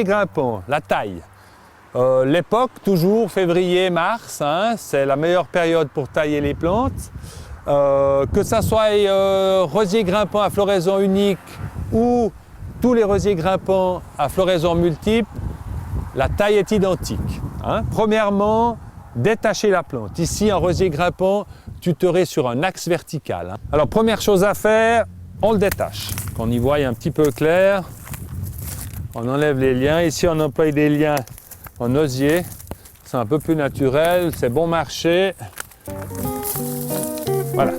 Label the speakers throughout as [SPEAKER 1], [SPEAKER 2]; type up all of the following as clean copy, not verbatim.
[SPEAKER 1] rosier grimpant, la taille. L'époque, toujours février-mars, hein, c'est la meilleure période pour tailler les plantes. Que ça soit rosier grimpant à floraison unique ou tous les rosiers grimpants à floraison multiple, la taille est identique. Hein. Premièrement, détacher la plante. Ici, en rosier grimpant, tu serais sur un axe vertical. Hein. Alors, première chose à faire, on le détache. Qu'on y voie un petit peu clair, on enlève les liens. Ici, on emploie des liens en osier. C'est un peu plus naturel, c'est bon marché. Voilà.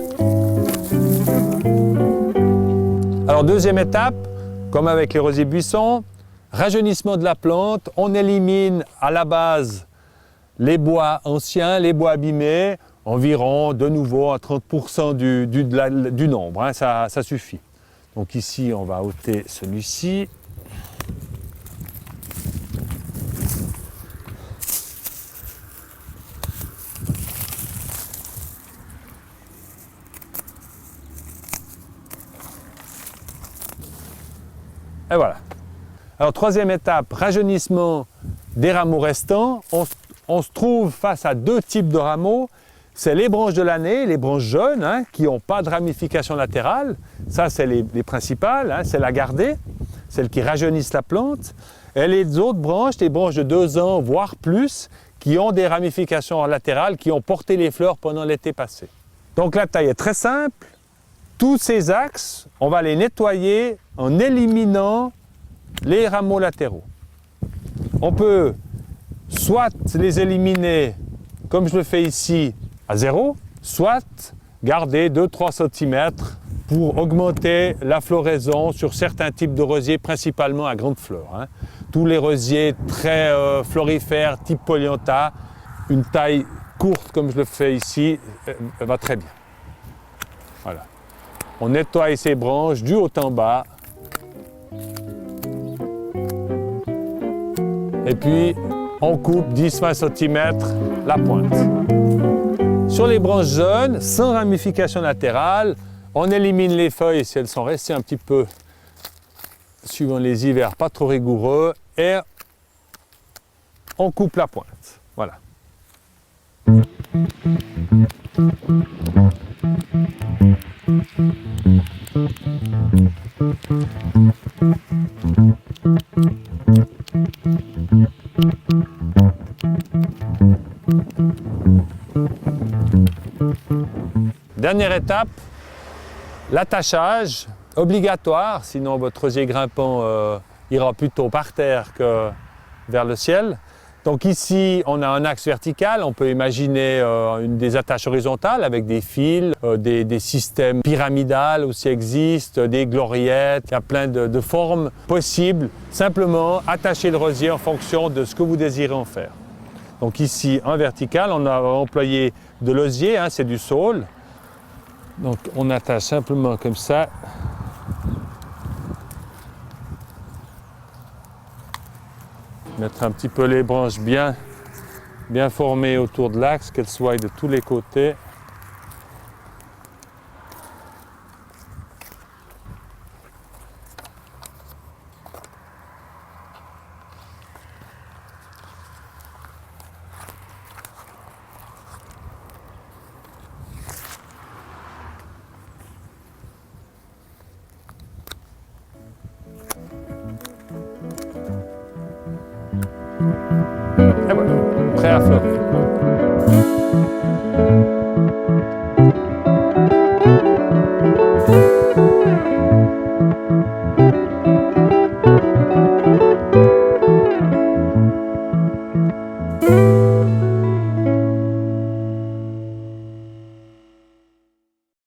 [SPEAKER 1] Alors, deuxième étape, comme avec les rosiers buissons, rajeunissement de la plante. On élimine à la base les bois anciens, les bois abîmés, environ de nouveau à 30% du nombre, hein, ça suffit. Donc ici, on va ôter celui-ci. Et voilà. Alors, troisième étape, rajeunissement des rameaux restants. On se trouve face à deux types de rameaux. C'est les branches de l'année, les branches jeunes, hein, qui n'ont pas de ramification latérale. Ça, c'est les principales, hein, c'est la gardée, celles qui rajeunissent la plante. Et les autres branches, les branches de 2 ans, voire plus, qui ont des ramifications latérales, qui ont porté les fleurs pendant l'été passé. Donc la taille est très simple. Tous ces axes, on va les nettoyer en éliminant les rameaux latéraux. On peut soit les éliminer, comme je le fais ici, à 0, soit garder 2-3 cm pour augmenter la floraison sur certains types de rosiers, principalement à grandes fleurs. Hein. Tous les rosiers très florifères, type Polyantha, une taille courte comme je le fais ici, va très bien. Voilà. On nettoie ces branches du haut en bas. Et puis, on coupe 10-20 cm la pointe. Sur les branches jeunes, sans ramification latérale, on élimine les feuilles si elles sont restées un petit peu, suivant les hivers, pas trop rigoureux, et on coupe la pointe. Voilà. Dernière étape, l'attachage obligatoire, sinon votre rosier grimpant ira plutôt par terre que vers le ciel. Donc ici, on a un axe vertical, on peut imaginer des attaches horizontales avec des fils, des systèmes pyramidales aussi existent, des gloriettes, il y a plein de formes possibles. Simplement, attacher le rosier en fonction de ce que vous désirez en faire. Donc ici, un vertical, on a employé de l'osier, hein, c'est du saule. Donc on attache simplement comme ça. Mettre un petit peu les branches bien formées autour de l'axe, qu'elles soient de tous les côtés. Et voilà, prêt à fleurir.